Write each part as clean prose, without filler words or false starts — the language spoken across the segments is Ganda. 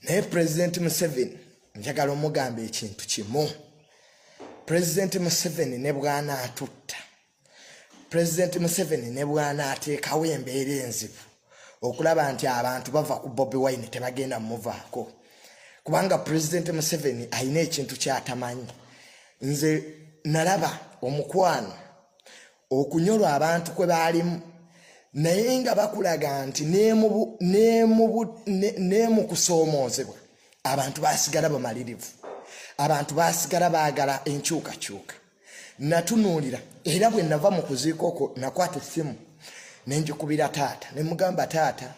naye President Museveni njagala omugamba ekintu kimu. President Museveni ne bwana atutta, President Museveni ne bwana ateekawo embeera enzibu okulaba nti abantu bava ku Bobi Wine tebagenda muvaako, kubanga President Museveni alina ekintu kyatamanyi. Nze nalaba omukwano okunyolwa abantu kwe baalimu, naye nga bakulaga nti mu kusoomoozebwa abantu basigala bamalirivu, abantu basigala baagala enkyukakyuka. Natunuulira era bwe nava mu kuziika okwo nakwata essimu ne njikubira taata ne mugamba, taata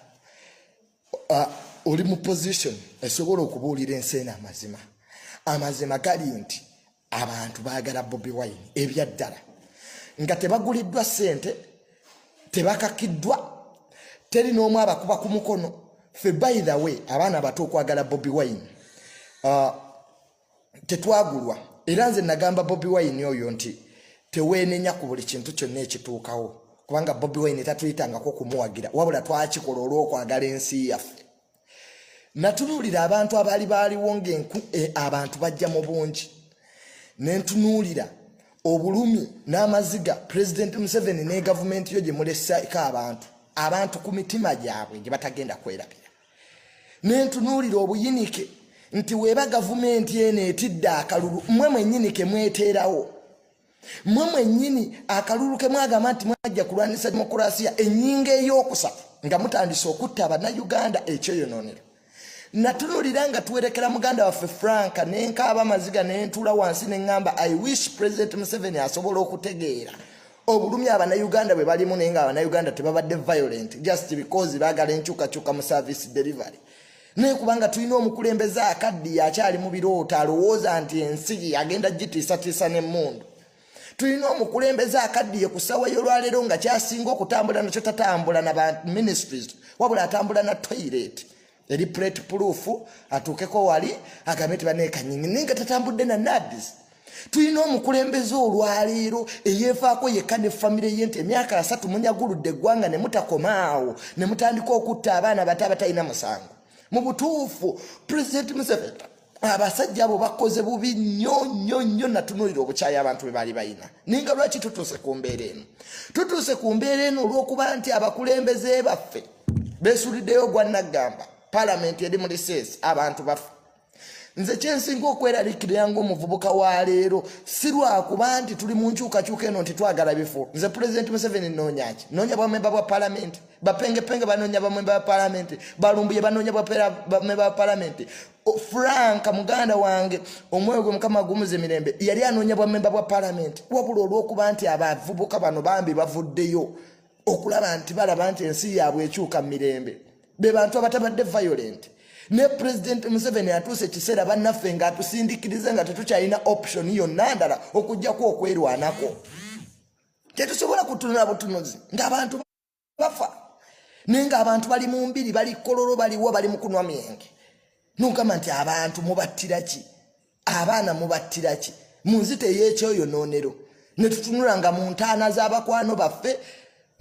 oli mu position esobola okubuulira ensi eno amazima. Amazima gali nti abantu baagala Bobi Wine ebyaddala, nga tebaguliddwa ssente, tebakakiddwa, teri n'omu abakuba ku mukono. Ffe by the way abaana bato okwagala Bobi Wine tetwagulwa, era nze nagamba Bobi Wine oyo nti teweenenya ku buli kintu kyonna ekituukawo, kubanga Bobi Wine tatuyitangako kumuwagira, wabula twakikola olw'okwagala ensi yaffe. Natunuulira abantu abaali baaliwo ng'enku abantu bajja mu bungi, ne ntunuulira obulumi n'amaziga President Museveni ne gavumenti yo gye mulessaako abantu ku mitima gyabwe gye batagenda kwerabira. Ne ntunuulira obuyinike nti weeba gavumenti eno etidde akalulu, mmwe mwennyini ke mweteerawo, mmwe mwennyini akalulu ke mwagamba nti mwajja kulwanisa demokurasiya ennyingo ey'okusatu nga mutandise okutta Abannayuganda, ekyoyonoonero. Natunuulira nga tuwerekera muganda waffe Franka nenkaaba amaziga nentula wansi neŋŋamba I wish President Museveni asobola okutegeera obulumi Abannayuganda bwe balimu, naye nga Abannayuganda tebabadde violent just because baagala enkyukakyuka mu service delivery. Naye kubanga tulina omukulembeze akaddiye akyali mu birooto alowooza nti ensi agenda gitiisatiisa n'emmundu. Tulina omukulembeze akaddiye ku ssaawa y'olwaleero nga kyasinga okutambula nakyo tatambula na ba ministries, wabula atambula na toilet eri plate proof, atuukeko wali agambe nti baneekanyingi naye nga tatambudde na NADS. Tulina omukulembeze olwaleero eyeefaako yekka ne famire ye nti emyaka 3 munyaguludde eggwanga ne mutakomaawo ne mutandika okutta abaana bato abatalina musango. Mu butuufu President Museveni abasajja abo bakoze bubi nnyo. Natunuulira obukyayi abantu bwe baali balina. Ninga lwaki tutuuse ku mbeera eno? Tutuuse ku mbeera eno olw'okuba nti abakulembeze baffe beesuliddeyo gwa Naggamba, Parliament eri mu recess, abantu bafa. Nze kyensinga okweraliikirira ng'omuvubuka wa leero si lwakuba nti tuli mu nkyukakyuka eno nti twagala bifo. Nze President Museveni nnoonya ki? Nnoonya bamemba bwa Parliament, bapengepenge banoonya bamemba bwa Parliament, balumbuye banoonya bamemba bwa Parliament. Franka muganda wange omwoyo gwe Mukama gumuze mirembe yali anoonya bamemba bwa Parliament, wabula olw'okuba nti abavubuka bano bambi bavuddeyo okulaba nti balaba nti ensi yaabwe ekyuka mirembe, be bantu abatabadde violent. Ne President Museveni atuuse ekiseera bannaffe nga atusindiikiriza nga tetukyalina option yonna ndala okuggyako okwerwanako. Tetusobola kutunula butunuzi ng'abantu bafa, naye ng'abantu bali mu mbiri, bali kololo, baliwo, bali mu kunwa myenge. Nogamba nti abantu mubattira ki? Abaana mubattira ki? Mu nzita ey'ekyoyonoonero ne tutunula nga mu ntaana z'abakwano baffe,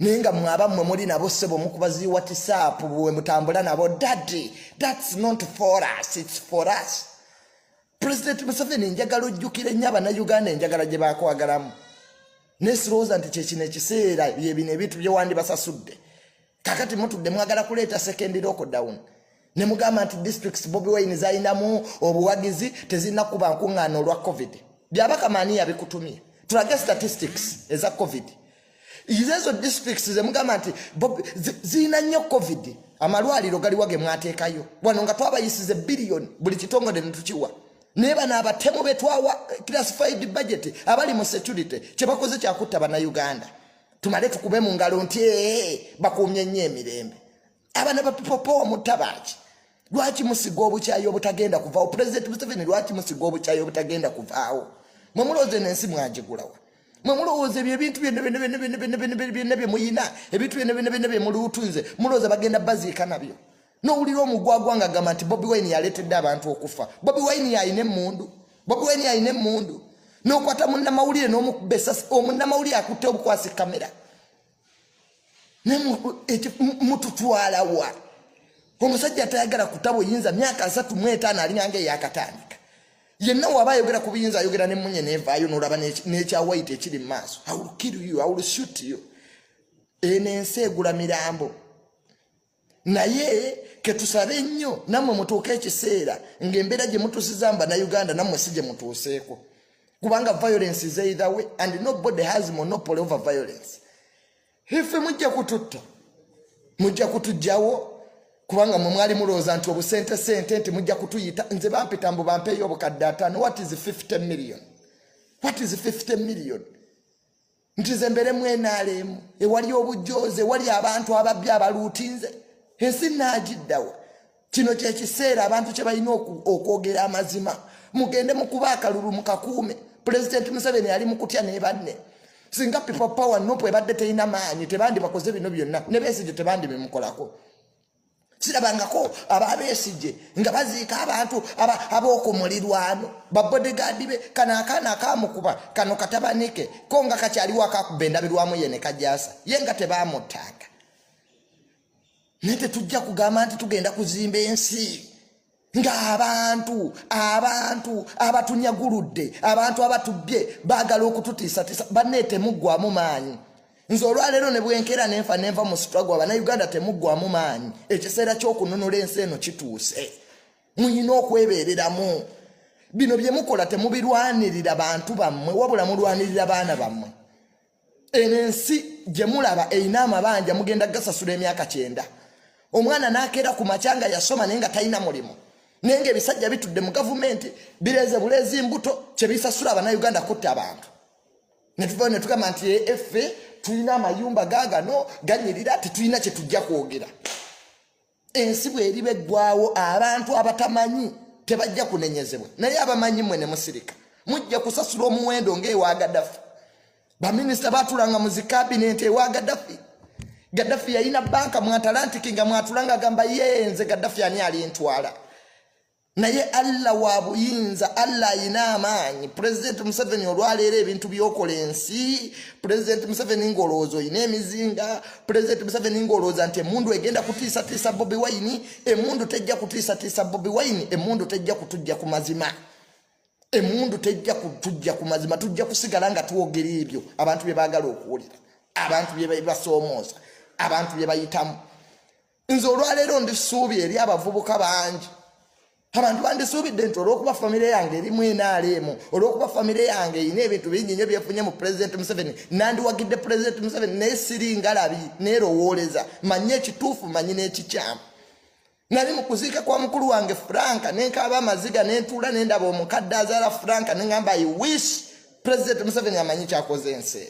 naye nga mwabammwe muli nabo ssebo mukubaziwa WhatsApp bwe mutambula nabo. Daddy, that's not for us, it's for us. President Museveni njagala ojjukire nnyo Abannayuganda enjagala gye baakwagalamu. Nesirowooza nti kyekino ekiseera byebino ebintu bye wandibasasudde. Kakati mutudde mwagala kuleeta second lockdown. Ne mugamba nti districts Bobi Wine zalinamu obuwagizi tezirina kuba nkuŋŋaana olwa COVID. Byabaka maani yabikutumye. Tulage statistics eza COVID. Izezo districts ze mugamba nti zirina nnyo COVID. Amalwaliro galiwa ge mwateekayo. Wano nga twabayisize billion buli kitongole ne tukiwa. Naye bano abatemu be twawa classified budget abali mu security kye bakoze kyakutta Bannayuganda. Tumale tukube mu ngalo nti bakuumye nnyo emirembe. Abana bapipopo mutabaaki. Lwaki musiga obukyayi obutagenda kuvaawo? President Museveni lwaki musiga obukyayi obutagenda kuvaawo? Mwe mulowooza n'ensi mwagigulawa? Mwe mulowooza ebintu byonna bye muyina, ebintu byonna bye mulutunze, mulowooza bagenda baziika nabyo? N'owulira omugwagwa nga gamba nti Bobi Wine yaleetedde abantu okufa. Bobi Wine yalina emmundu. Bobi Wine yalina emmundu. N'okwata munnamawulire n'omukuba essasi, omunnamawulire akutte obukwasi kamera. Mututwala wa? omusajja atayagala kutabo yinza myaka 35 alingange yakatandika yenna waba ayogera ku biyinza ayogera ne munye nevaayo n'olaba n'ekya white ekiri mu maaso. I will kill you, I will shoot you. Enensi egula mirambo. Naye ketusabe nnyo nammwe mutuuka ekiseera ng'embeera gye mutusizamba na Uganda nammwe si gye mutuuseeko. Kubanga violence is either way and nobody has monopoly over violence. Ife mujja kututta, mujja kutujjawo kubanga mwe mwali mulooza nti obusente nti mujja kutuyita nze bampita mbu bampeeyo obukadde 5. What is 50 million? What is 50 million? Nti ze mbere mwenaalemu ewali obujooze wali abantu ababbi abaluutinze ensi naagiddawa. Kino kyekiseera abantu kye balina okwogera amazima. Mugende mukuba akalulu mukakuume. President Museveni ali mukutya ne banne. Singa people power nopo ebadde teyina maanyi tebandi bakoze bino byonna ne Besigye tebandi bimukolako. Sirabangako ababesigye nga baziika abantu ab'okumulirwano babodyguard be kana akamukuba kano katabanike ko nga kakyaliwo akakubendabirwamu yene kajasa ye nga tebamuttanga. Nete tujja kugamba nti tugenda kuzimba ensi nga abantu abatunyaguludde abantu abatubbye baagala okututiisatiisa banne temuggwamu maanyi. Nze olwaleero ne bwenkera nenva mu struggle Abannayuganda temuggwamu maanyi. Ekiseera ky'okununula ensi eno kituuse. Muyina okwebeereramu. Bino bye mukola temubirwanirira bantu bammwe wabula mulwanirira baana bammwe. Ensi gye mulaba eyina amabanja mugenda gasasula emyaka 9. Omwana n'akeera ku makyanga yasoma naye nga talina mulimu. Nenge ebisajja bitudde mu gavumenti bireze bulezi mbuto kye bisasula Abannayuganda kutta abantu. Ne tuvayo ne tugamba nti effe tulina amayumba gaagano ganyirira tetulina kye tujja kwogera. Ensi bw'eriba eggwawo abantu abatamanyi tebajja kunenyezebwa naye abamanyi mmwe ne musirika mujja kusasula omuwendo ng'ewa Gaddafi. Baminisita baatulanga mu zikabinenti ewa Gaddafi. Gaddafi yalina banka mu Atlantic nga mwatulanga agamba yenze Gaddafi ani alintwala. Naye Allah wa buyinza, Allah ayina amaanyi. President Museveni olwaleero ebintu byokola ensi. President Museveni ngoloozo ine emizinga. President Museveni ngolooza nti emundu egenda kutiisatiisa Bobi Wine. Emundu tejja kutiisatiisa Bobi Wine. Emundu tejja kutujja ku mazima. Emundu tejja kutujja ku mazima. Tujja kusigala nga tuwogera ebyo abantu bye baagala okuwulira. Abantu bye basoomooza. Abantu bye bayitamu. Nze olwaleero ndisuubye eri abavubuka bangi. Abantu bandisuubidde nti olw'okuba famire yange erimu NRM, olw'okuba famire yange erina ebintu bingi nnyo byefunye mu President Museveni, nandiwagidde President Museveni naye siri ngalabi neerowooleza manye ekituufu manyi n'ekikyamu. Nali mu kuziika kwa mukulu wange Franka nenkaaba amaziga nentuula nendaba omukadde azaala Franka nengamba I wish President Museveni amanyi kyakoze ensi.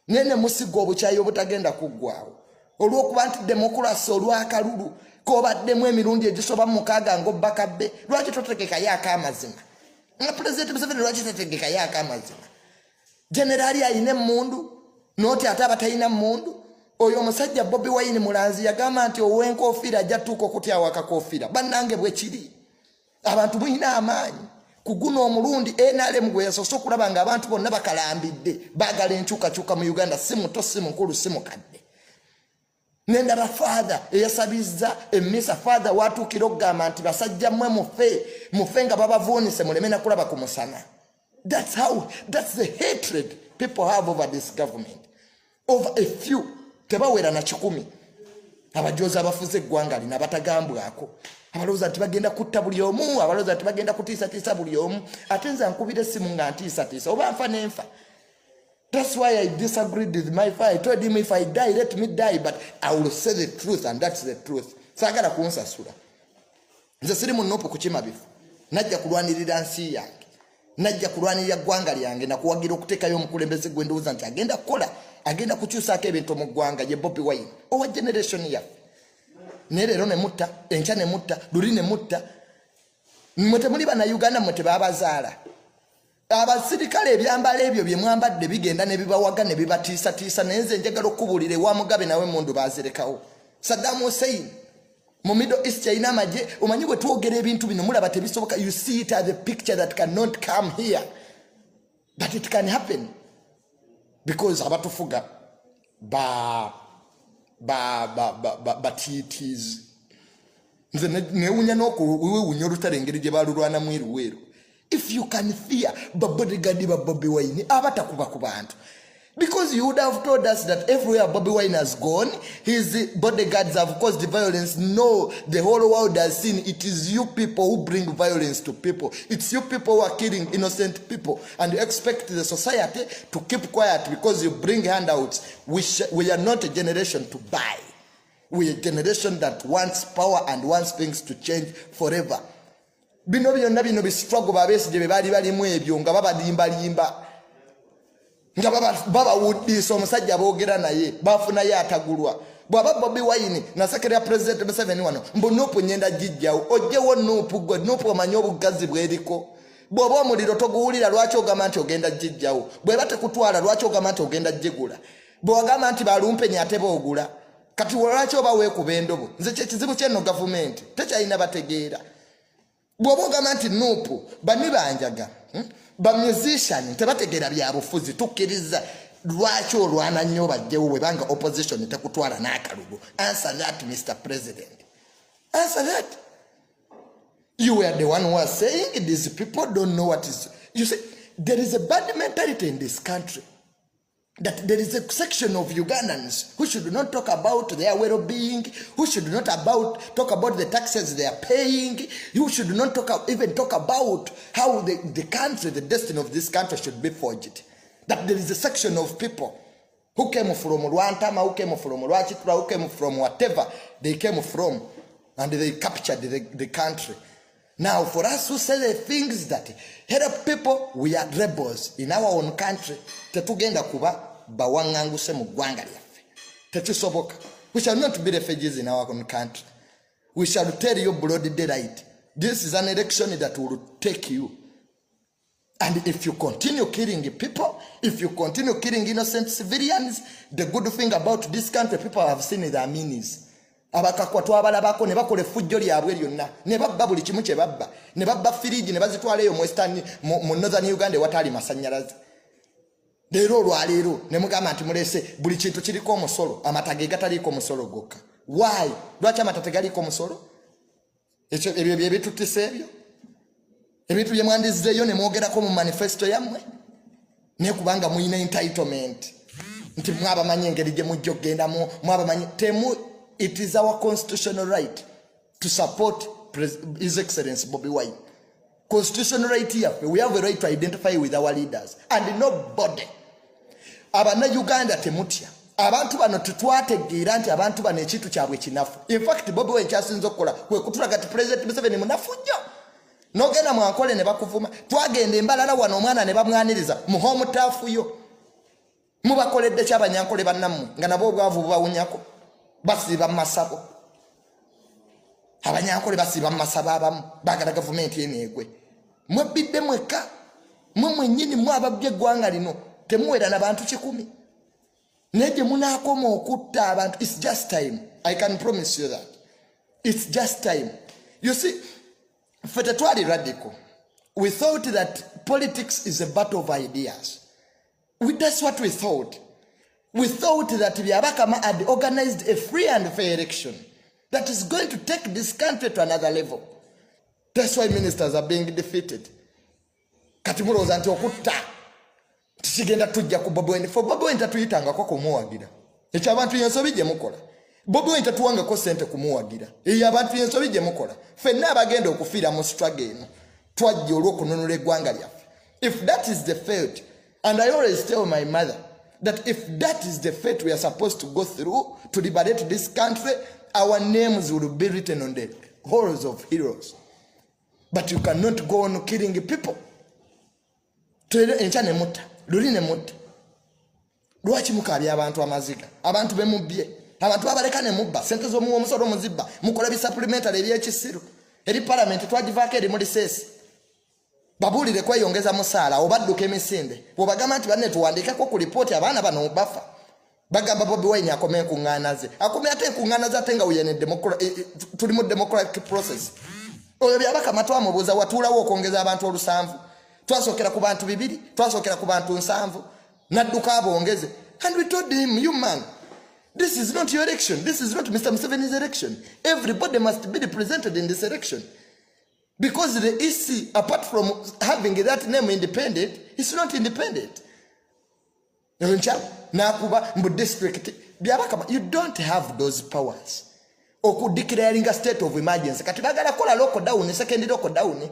Nene musiga obukyayi obutagenda kuggwaawo olw'okuba nti demokrasi olw'akalulu kobaddemu emirundi egisoba mu 6 ng'obbakabbe. Lwaki totegekayo akamazima? Nga President Museveni lwaki tategekayo akamazima? Generali ayina emmundu noti ate abatalina mmundu. Oyo omusajja Bobi Wine Mulanzi yagamba nti ow'enkofiira ajja tuuka okutyawo akakofiira. Bannange bwe kiri abantu muyina amaanyi ku guno omulundi NRM gwe yasoose okulaba nga abantu bonna bakalambidde baagala enkyukakyuka mu Uganda si muto si mukulu si mukadde. Nendaba father eyasabizza emmisa father watuukira okugamba nti basajja mmwe mufe nga babavuunise muleme na kulaba ku musana. That's the hatred people have over this government. Over a few tebawera na 10 abajoozi abafuze eggwanga lino abatagambwako abalowooza nti bagenda kutta buli omu abalowooza nti bagenda kutiisatiisa buli omu ate nze nkubira essimu nga ntiisatiisa oba nfa nenfa. That's why I disagreed with my father. I told him if I die, let me die, but I will say the truth, and that's the truth. Sagala kunsasula. Nze siri munopo kukima bifu. Najja kulwanirira nsi yange. Najja kulwanirira ggwanga lyange na kuwagira okuteekayo omukulembeze gwe ndowooza nti agenda kukola, agenda kukyusaako ebintu mu ggwanga ye Bobi Wine. Owa generation yaffe. Naye leero ne mutta, enkya ne mutta, luli ne mutta. Mmwe temuli Bannayuganda mmwe tebaabazaala. Abasirikale ebyambalo ebyo bye mwambadde bigenda ne bibawaga ne bibatiisatiisa naye nze njagala okubuulira ewa Mugabe nawe mundu baazirekawo. Saddam Hussein mu Middle East yalina amagye omanyi bwe twogera ebintu bino mulaba tebisoboka. You see it as a picture that cannot come here but it can happen because abatufuga batiitiizi nze neunya n'okuwunya olutale engeri gye balulwana mwiru weeru. If you can fear bodyguard ba Bobi Wine abatakuba ku bantu. Because you would have told us that everywhere Bobi Wine has gone, his bodyguards have caused violence. No, the whole world has seen it is you people who bring violence to people. It's you people who are killing innocent people. And you expect the society to keep quiet because you bring handouts. We are not a generation to buy. We are a generation that wants power and wants things to change forever. Bino byonna bino bistruggle babesije be bali balimu ebyo nga babalimbalimba. Nga baba wuddisa omusajja boogera naye bafuna ye atagulwa bwaba Bobi Wine na sekere ya president Museveni wano mbu Nuupu nyenda jijjawo ojjewo Nuupu gwe Nuupu omanyi obugazi bweriko bw'oba omuliro toguwulira lwaki ogamba nti ogenda jijjawo bwe batekutwala lwaki ogamba nti ogenda jigula bw'ogamba nti balumpenye ate boogula kati lwaki oba weekuba endobo nze kyekizibu kyenno gavumenti tekyalina bategeera bw'oba ogamba nti Nuupu bani banjaga ba musician tebategera bya bufuzi tukkiriza lwaki olwana nnyo bajjewo bwe banga opposition tekutwala n'akalugo. Answer that, Mr. President. Answer that. You were the one who was saying these people don't know what is. You see, there is a bad mentality in this country that there is a section of Ugandans who should not talk about their well-being, who should not talk about the taxes they are paying, who should not even talk about how the country, the destiny of this country should be forged. That there is a section of people who came from Rwantama, who came from Rwachitra, who came from whatever they came from, and they captured the country. Now, for us who say the things that help people, we are rebels in our own country. Tetugenda kuba bawanganguse mu ggwanga lyaffe. Tekisoboka. We shall not be refugees in our own country. We shall tell you broad daylight. This is an election that will take you. And if you continue killing people, if you continue killing innocent civilians, the good thing about this country, people have seen their meanings. Abakakwa twabalabako ne bakola effujjo lyabwe lyonna ne babba buli kimu kye babba ne babba firiji ne bazitwala eyo mu northern Uganda watali masannyalaze leero olwaleero ne mugamba nti mulese buli kintu kiriko omusolo amata ge gataliiko omusolo gokka. Why? Lwaki amata tegaliiko omusolo? Ebyo bye bitutise ebyo ebintu bye mwandizizeeyo ne mwogerako mu manifesto yammwe ne kubanga muyina entitlement nti mwabamanyi engeri gye mujja okgendamu mwabamanyi temu. It is our constitutional right to support His Excellency Bobi Wine. Constitutional right here. We have a right to identify with our leaders. And nobody. Abana Uganda temutya. Abantu bano tutwategeera nti abantu bano ekintu kyabwe kinafu. In fact, Bobi Wine kyasinza okukola kwe kutulaga ti President Museveni munafu nnyo. Nogenda mwankole ne bakuvuma. Twagenda embalala wano omwana ne bamwaniriza mu home turf yo. Mubakoledde ky'abanyankole bannammwe nga nabo obwavu bubawunyako. Basiba masabo abanyankole basiba masabo abamu bagala gavumenti eneegwe mwebidde mweka mwennyini mwababye eggwanga lino temuwera n'abantu 100 neje munaakoma okutta abantu. It's just time. I can promise you that it's just time. You see, for the twali radical, we thought that politics is a battle of ideas. That's what we thought. We thought that Byabakama had organized a free and fair election that is going to take this country to another level. That's why ministers are being defeated. Kati mulowooza nti okutta tikigenda tujja ku Bobi Wine. For Bobi Wine tatuyitangako kumuwagira. Ekyo abantu yensobi gye mukola. Bobi Wine tatuwangako ssente kumuwagira. Eyo abantu yensobi gye mukola. Ffenna abagenda okufiira mu struggle eno twajja olw'okununula eggwanga lyaffe. If that is the fate, and I always tell my mother, that if that is the fate we are supposed to go through to liberate this country, our names will be written on the halls of heroes. But you cannot go on killing people. Encha ne mutta, luli ne mutta. Lwaki mukabya abantu amaziga? Abantu bemubbye. Abantu abaleka ne mubba. Sente z'omuwa omusolo muzibba. Mukola bi supplementary eby'ekisiru. Eri parliament twagivaako eri mu lisesi. Babulire kweyongeza musaala obadduka emisinde bw'obagamba nti banne tuwandiikako ku lipooti abaana bano bafa bagamba Bobi Wine akome enkuŋŋaana ze akome ate enkuŋŋaana ze ate nga tuli mu democratic process. Oyo Byabakama twamubuuza watuulawo okwongeza abantu 7 twasookera ku bantu 2 twasookera ku bantu 7 n'adduka abongeze. And we told him, you man, This is not your election. This is not Mr. Museveni's election. Everybody must be represented in this election. Because the EC, apart from having that name independent, it's not independent. You don't have those powers. Or declaring a state of emergency. Katibagala kola local down, second local down.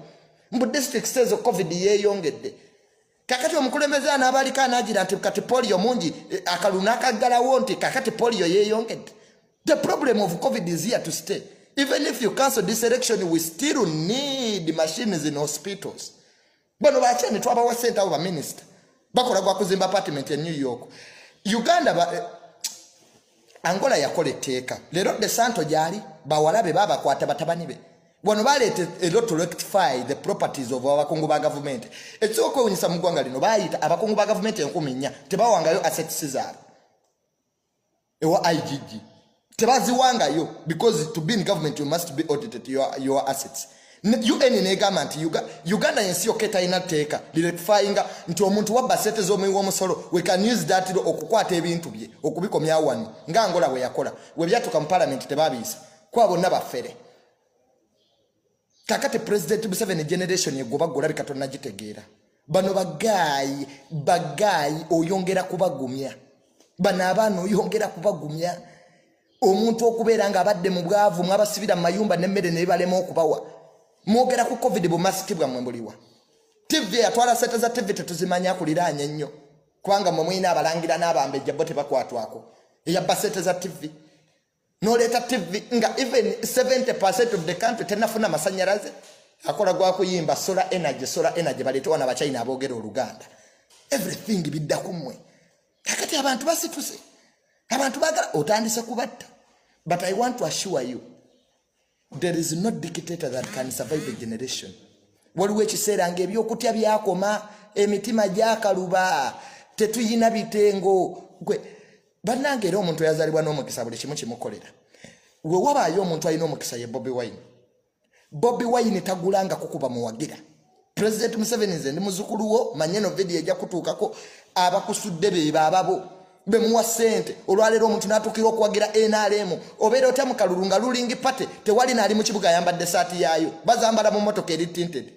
Mbu district says of COVID ye yongede. Kakati omukulembeze anabalika anagira nti kati polio mungi akalunaka gala wonti kakati polio ye yongede. The problem of COVID is here to stay. Even if you cancel this election, we still need machines in hospitals. Bano bachani twaba wa center of a minister. Bakola gwa kuzimba apartment in New York. Uganda Angola yakole teka. Lero de santo jali bawalabe baba kwata batabani be. Wano balete a lot to rectify the properties of our Congo government. It's okay when some gwanga lino bayita abakongo government enkuminya tebawangayo assets zaabwe. Ewa IGG. Tebaziwangayo because to be in government you must be audited your assets. UN ne government Uganda yensi oketa inateka rectifyinga nti omuntu wabba sete zo mu musolo we can use that okukwata ebintu bye okubikomya wani nga Angola we yakola we byatuka mu parliament tebabisa kwa bonna bafere. Kakati President Museveni generation yegoba gola bikatonna gitegeera. Bano bagayi oyongera kubagumya. Bana abano oyongera kubagumya. Omuntu okubeera nga abadde mu bwavu mwabasibira mayumba nemmere ne balema okubawa. Mwogera ku COVID bumasikibwa mwembuliwa. TV atwala sete za TV tetuzimanya kuliranya nnyo. Kwanga mwina abalangira n'abambejja bote bakwatwako. Eyabba sete za TV. No leta TV nga even 70% of the country tenafuna masanyalaze akola gwa kuyimba solar energy baletowa na bachina abogera oluganda everything bidda kumwe kakati abantu basituse abantu bagala otandise kubatta. But I want to assure you there is no dictator that can survive a generation. Waliwo ekiseera ng'ebyokutya byakoma emitima gyakaluba tetuyina bitengo gwe bannange era omuntu yazalibwa n'omukisa buli kimu kimukolera. We wabaayo omuntu alina omukisa ye Bobi Wine. Bobi Wine tagulanga kukuba muwagira. President Museveni nze ndi muzukulu wo manyeno video ejja kutuukako abakusudde be bababo bemuwa sente olwalero omuntu natukira okuwagira NRM obeera otya mu kalulunga lulingi pate tewali naali mu kibuga ayambadde saati yaayo bazambala mu motoka eri tinted.